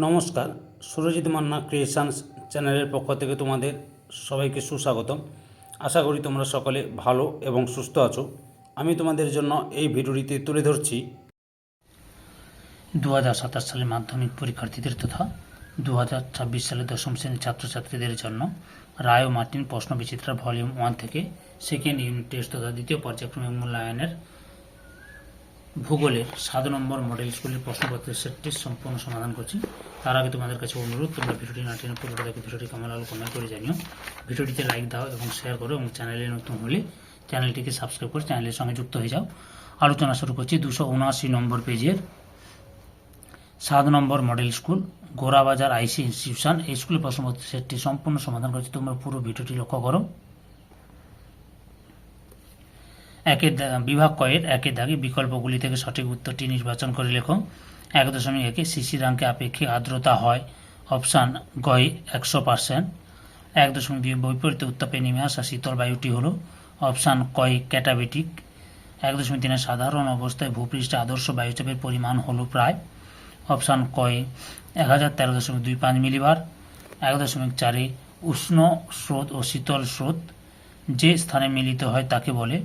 নমস্কার, সুরজিৎ মান্না ক্রিয়েশনস চ্যানেলের পক্ষ থেকে তোমাদের সবাইকে সুস্বাগতম। আশা করি তোমরা সকলে ভালো এবং সুস্থ আছো। আমি তোমাদের জন্য এই ভিডিওটিতে তুলে ধরছি 2027 সালের মাধ্যমিক পরীক্ষার্থীদের তথা 2026 সালে দশম শ্রেণীর ছাত্রছাত্রীদের জন্য রায় ও মার্টিন প্রশ্ন বিচিত্রা ভলিউম 1 থেকে সেকেন্ড ইউনিট টেস্ট তথা দ্বিতীয় পর্যায়ক্রমিক মূল্যায়নের ভূগোলের 7 নম্বর মডেল স্কুলের প্রশ্নপত্রের সেটটি সম্পূর্ণ সমাধান করছি। তার আগে তোমাদের কাছে অনুরোধ, তোমরা ভিডিওটি না টেনে পুরোটা দেখে ভিডিওটি কেমন লাগলো কমেন্ট করে জানিও। ভিডিওটিতে লাইক দাও এবং শেয়ার করো এবং চ্যানেলে নতুন হলে চ্যানেলটিকে সাবস্ক্রাইব করে চ্যানেলের সঙ্গে যুক্ত হয়ে যাও। আলোচনা শুরু করছি 279 নম্বর পেজের 7 নম্বর মডেল স্কুল গোরাবাজার আইসি ইনস্টিটিউশন। এই স্কুলের প্রশ্নপত্রের সেটটি সম্পূর্ণ সমাধান করছি, তোমরা পুরো ভিডিওটি লক্ষ্য করো। বিভাগ কয়ের একের দাগে বিকল্পগুলি থেকে সঠিক উত্তরটি নির্বাচন করে লেখো। 1.1 শিশিরাঙ্কে আপেক্ষিক আর্দ্রতা হয় অপশান গয় 100%। 1.2 বৈপরীত উত্তাপে নেমে আসা শীতল বায়ুটি হল অপশান কয় ক্যাটাবেটিক। 1.3 সাধারণ অবস্থায় ভূপৃষ্ঠে আদর্শ বায়ুচাপের পরিমাণ হল প্রায় অপশান কয় 1013.25 মিলিবার। 1.4 উষ্ণ স্রোত ও শীতল স্রোত যে স্থানে মিলিত হয় তাকে বলে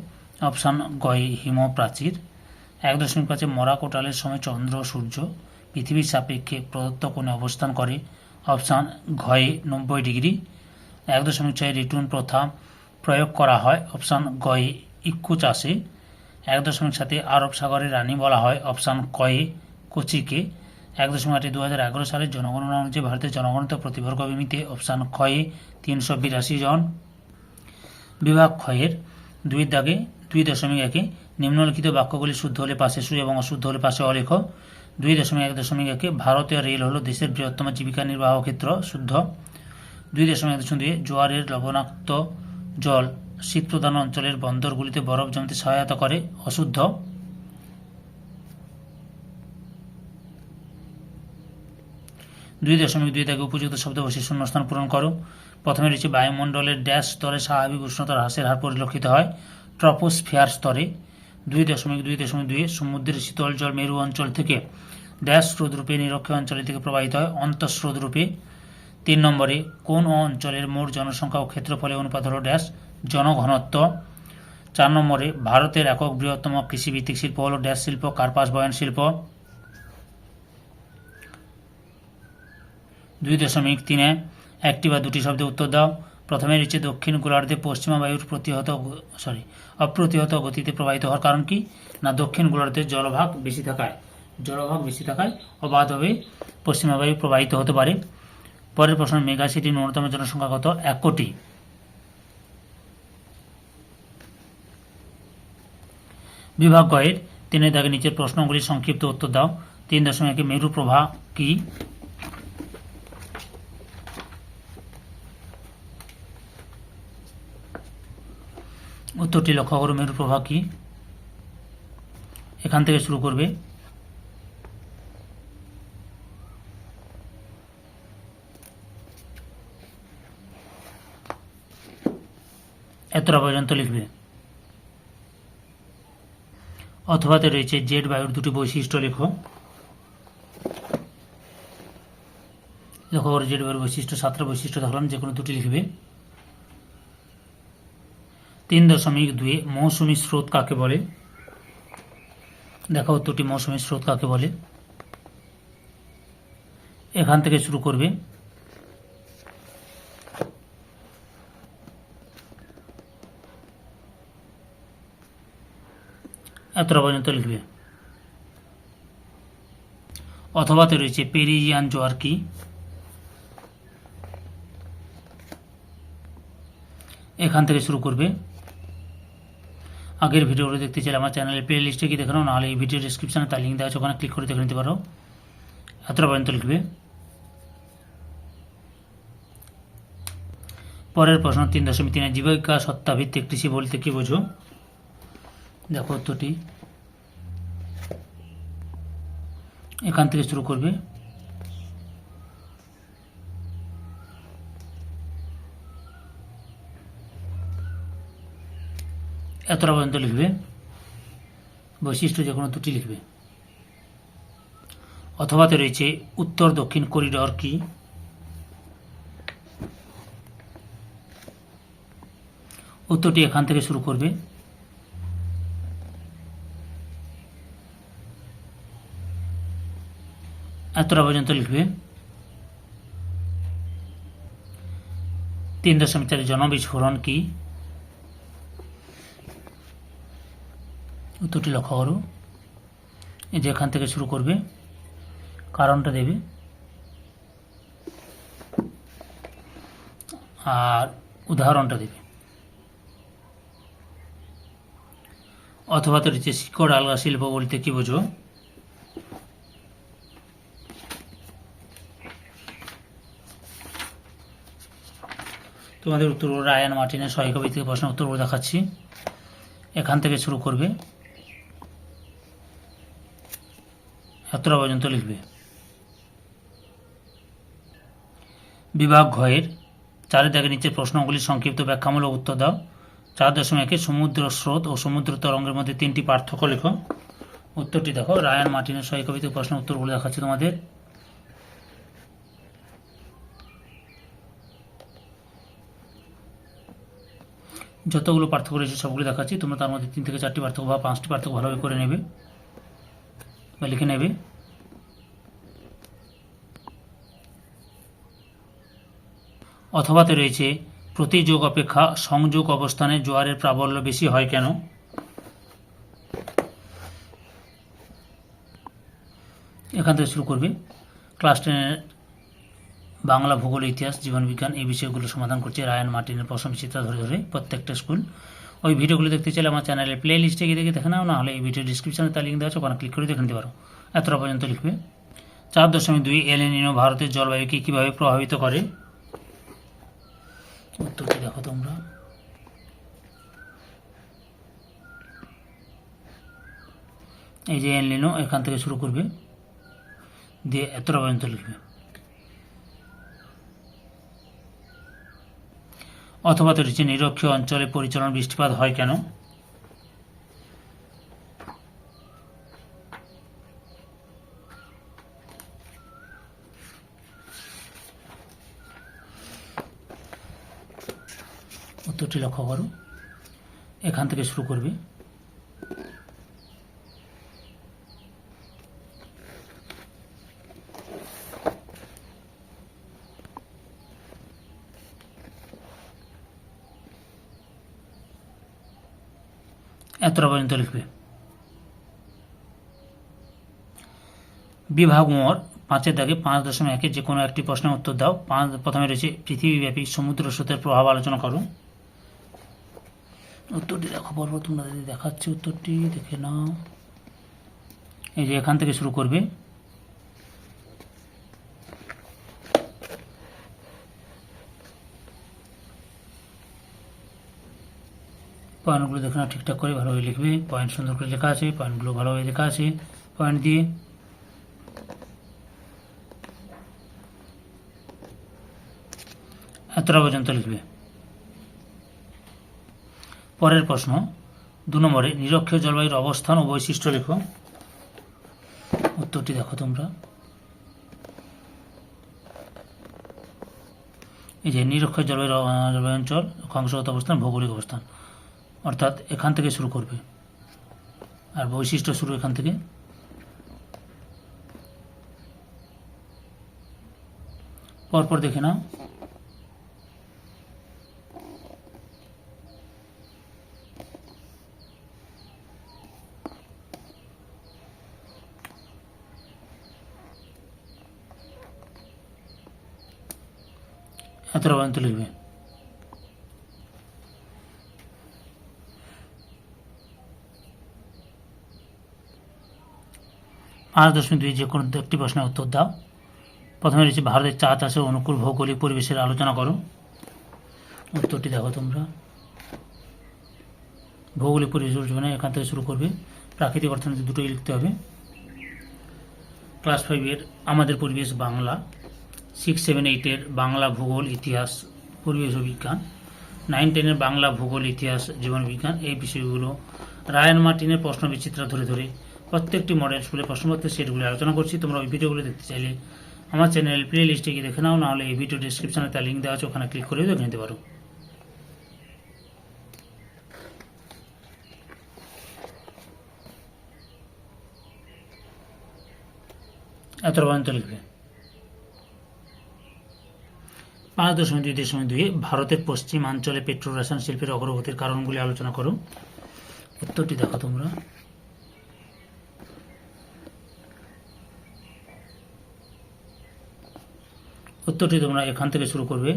অপশান গয় হিমপ্রাচীর। 1.5 মরা কোটালের সময় চন্দ্র ও সূর্য পৃথিবীর সাপেক্ষে প্রদত্ত কোণে অবস্থান করে অপশান ঘয়ে 90 ডিগ্রি। 1.6 রিটুন প্রথা প্রয়োগ করা হয় অপশান গয়ে ইক্কু চাষে। 1.7 আরব সাগরের রানী বলা হয় অপশান কয়ে কোচিকে। 1.8 2011 সালের জনগণনা অনুযায়ী ভারতের জনগণতা প্রতিবর্গ ভূমিতে অপশান ক্ষয়ে 382 জন। বিভাগ ক্ষয়ের 2.1 নিম্নলিখিত বাক্যগুলি শুদ্ধ হলে পাশে সু এবং অশুদ্ধ হলে পাশে অলেখ। 2.1 ভারতীয় রেল হল দেশের বৃহত্তম জীবিকা নির্বাহ ক্ষেত্র, শুদ্ধ। 2.1 জোয়ারের লবণাক্ত জল শীতপ্রধান অঞ্চলের বন্দরগুলিতে বরফ জমতে সহায়তা করে, অশুদ্ধ। 2.2 উপযুক্ত শব্দ বসে শূন্যস্থান পূরণ করো। প্রথমে রয়েছে বায়ুমণ্ডলের ড্যাশ স্তরে স্বাভাবিক উষ্ণতার হ্রাসের হার পরিলক্ষিত হয় ট্রপোস্ফিয়ার স্তরে। 2.2 সমুদ্রের শীতল জল মেরু অঞ্চল থেকে ড্যাশ স্রোতরূপে নিরক্ষীয় অঞ্চল থেকে প্রবাহিত হয় অন্তঃস্রোতরূপে। 3 নম্বরে কোন অঞ্চলের মোট জনসংখ্যা ও ক্ষেত্রফলের অনুপাত হল ড্যাশ জনঘনত্ব। 4 নম্বরে ভারতের একক বৃহত্তম কৃষিভিত্তিক শিল্প হল ড্যাশ শিল্প কার্পাস বয়ন শিল্প। 2.3 একটি বা দুটি শব্দে উত্তর দাও। প্রথমে রয়েছে দক্ষিণ গোলার্ধে পশ্চিমা বায়ুর অপ্রতিহত গতিতে প্রবাহিত হওয়ার কারণ কি না দক্ষিণ গোলার্ধের জলভাগ বেশি থাকায় অবাধভাবে পশ্চিমা বায়ু প্রবাহিত হতে পারে। পরের প্রশ্ন, মেগা সিটির ন্যূনতম জনসংখ্যা কত? 1 কোটি। বিভাগ গয়ের 3 দাগে নিচের প্রশ্নগুলির সংক্ষিপ্ত উত্তর দাও। 3.1 মেরু প্রভা কি? উত্তরটি লক্ষ্য করো, মেরু প্রভা কি? এখান থেকে শুরু করবে। এতটা পর্যন্ত লিখবে। অথবাতে রয়েছে জেট বায়ুর দুটি বৈশিষ্ট্য লেখো। লক্ষ্য করো, জেট বায়ুর বৈশিষ্ট্য 7টা বৈশিষ্ট্য থাকলাম, যে কোনো দুটি লিখবে। 3.2 মৌসুমী স্রোত কাকে বলে? দেখো উত্তরটি, মৌসুমী স্রোত কাকে বলে? এখান থেকে শুরু করবে। এতটা পর্যন্ত লিখবে। অথবাতে রয়েছে পেরিজিয়ান জোয়ার কি? এখান থেকে শুরু করবে। আগের ভিডিওগুলো দেখতে চাইলে আমার চ্যানেলের প্লে লিস্টে গিয়ে দেখে নাও, নাহলে এই ভিডিও ডিসক্রিপশনে তার লিঙ্ক দেওয়া আছে, ওখানে ক্লিক করে দেখে নিতে পারো। এতটা পর্যন্ত লিখবে। পরের প্রশ্ন 3.3 জীবিকা সত্তাভিত্তিক কৃষি বলতে কি বোঝো? দেখো উত্তরটি, এখান থেকে শুরু করবে। এতটা পর্যন্ত লিখবে। বৈশিষ্ট্য যে কোনো দুটি লিখবে। অথবাতে রয়েছে উত্তর দক্ষিণ করিডর কি? উত্তরটি এখান থেকে শুরু করবে। এতটা পর্যন্ত লিখবে। 3.4 জনবিস্ফোরণ কি? উত্তরটি লক্ষ্য করো। এই যে এখান থেকে শুরু করবে, কারণটা দেবে আর উদাহরণটা দেবে। অথবা তো রয়েছে শিকড় আলগা শিল্প বলতে কি বোঝো? তোমাদের উত্তর রায়ান মার্টিনের সহায়িকা থেকে প্রশ্ন উত্তর দেখাচ্ছি। এখান থেকে শুরু করবে, এতটা পর্যন্ত লিখবে। বিভাগ ঘয়ের 4 দাগের নিচে প্রশ্নগুলির সংক্ষিপ্ত ব্যাখ্যামূলক উত্তর দাও। 4.1 সমুদ্র স্রোত ও সমুদ্র তরঙ্গের মধ্যে 3টি পার্থক্য লেখো। উত্তরটি দেখো, রায়ান মার্টিনের সহায়িকা থেকে প্রশ্ন উত্তরগুলো দেখাচ্ছি তোমাদের। যতগুলো পার্থক্য রয়েছে সবগুলো দেখাচ্ছি, তোমরা তার মধ্যে 3 থেকে 4টি পার্থক্য বা 5টি পার্থক্য ভালোভাবে করে নেবে বা লিখে নেবে। অথবাতে রয়েছে প্রতিযোগ অপেক্ষা সংযোগ অবস্থানে জোয়ারের প্রাবল্য বেশি হয় কেন? এখান থেকে শুরু করবে। ক্লাস 10-এর বাংলা, ভূগোল, ইতিহাস, জীবনবিজ্ঞান এই বিষয়গুলো সমাধান করছে রায়ান মার্টিনের প্রশ্ন বিচিত্রা ধরে ধরে প্রত্যেকটা স্কুল। ওই ভিডিওগুলো দেখতে চাইলে আমার চ্যানেলের প্লে লিস্টে গিয়ে দেখে নাও, না হলে এই ভিডিও ডিসক্রিপশনে তার লিঙ্ক দেওয়া আছে, ওখানে ক্লিক করে দেখে নিতে পারো। এতটা পর্যন্ত লিখবে। 4.2 এল নিনো ভারতের জলবায়ুকে কীভাবে প্রভাবিত করে? উত্তরটি দেখো তোমরা। এই যে এল নিনো, এখান থেকে শুরু করবে, দিয়ে এতটা পর্যন্ত লিখবে। অথবা তো রয়েছে নিরক্ষীয় অঞ্চলে পরিচালন বৃষ্টিপাত হয় কেন? উত্তরটি লক্ষ্য করো। এখান থেকে শুরু করবে। এতটা পর্যন্ত লিখবে। বিভাগ মোর 5-এর দাগে 5.1 যে কোনো একটি প্রশ্নের উত্তর দাও। প্রথমে রয়েছে পৃথিবীব্যাপী সমুদ্র স্রোতের প্রভাব আলোচনা করো। উত্তরটি দেখো পর্ব, তোমরা দেখাচ্ছি, উত্তরটি দেখে নাও। এই যে এখান থেকে শুরু করবে। পয়েন্টগুলো দেখে নাও ঠিকঠাক করে, ভালোভাবে লিখবে। পয়েন্ট সুন্দর করে লেখা আছে, পয়েন্টগুলো ভালোভাবে লেখা আছে পয়েন্ট দিয়ে। এতটা পর্যন্ত লিখবে। পরের প্রশ্ন 2 নম্বরে নিরক্ষীয় জলবায়ুর অবস্থান ও বৈশিষ্ট্য লেখো। উত্তরটি দেখো তোমরা। এই যে নিরক্ষীয় জলবায়ু অঞ্চল, অক্ষাংশগত অবস্থান, ভৌগোলিক অবস্থান, অর্থাৎ এখান থেকে শুরু করবে, আর বৈশিষ্ট্য শুরু এখান থেকে। পরপর দেখে নাও। এতটা পর্যন্ত লিখবে। পাঁচ 5.2 যে কোনো একটি প্রশ্নের উত্তর দাও। প্রথমে রয়েছে ভারতের চা চাষের অনুকূল ভৌগোলিক পরিবেশের আলোচনা করো। উত্তরটি দেখো তোমরা। ভৌগোলিক পরিবেশ মানে এখান থেকে শুরু করবে। প্রাকৃতিক অর্থনীতি দুটোই লিখতে হবে। ক্লাস 5-এর আমাদের পরিবেশ বাংলা, 6, 7, 8-এর বাংলা, ভূগোল, ইতিহাস, পরিবেশ ও বিজ্ঞান, 9, 10-এর বাংলা, ভূগোল, ইতিহাস, জীবন বিজ্ঞান এই বিষয়গুলো রায়ান মার্টিনের প্রশ্ন বিচিত্রা ধরে ধরে প্রত্যেকটি মডেল স্কুলের প্রশ্নপত্রের সেটগুলি আলোচনা করছি। তোমরা ওই ভিডিওগুলো দেখতে চাইলে আমার চ্যানেল প্লে লিস্টে গিয়ে দেখে নাও, নাহলে এই ভিডিও ডিসক্রিপশনে তার লিঙ্ক দেওয়া আছে, ওখানে ক্লিক করেও দেখে নিতে পারো। এত পর্যন্ত লিখবে। 5.2.2 ভারতের পশ্চিমাঞ্চলে পেট্রোরসায়ন শিল্পের অগ্রগতির কারণগুলি আলোচনা করো। উত্তরটি দেখো তোমরা। উত্তরটি তোমরা এখান থেকে শুরু করবে।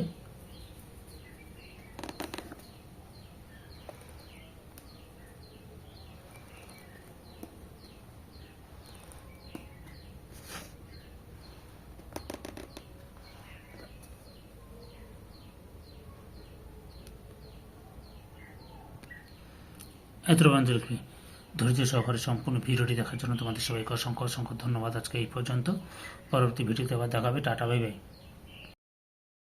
এত পর্যন্ত লিখবে। ধৈর্য সহকারে সম্পূর্ণ ভিডিওটি দেখার জন্য তোমাদের সবাইকে অসংখ্য অসংখ্য ধন্যবাদ। আজকে এই পর্যন্ত। পরবর্তী ভিডিওতে আবার দেখাবে। Tata, bye bye.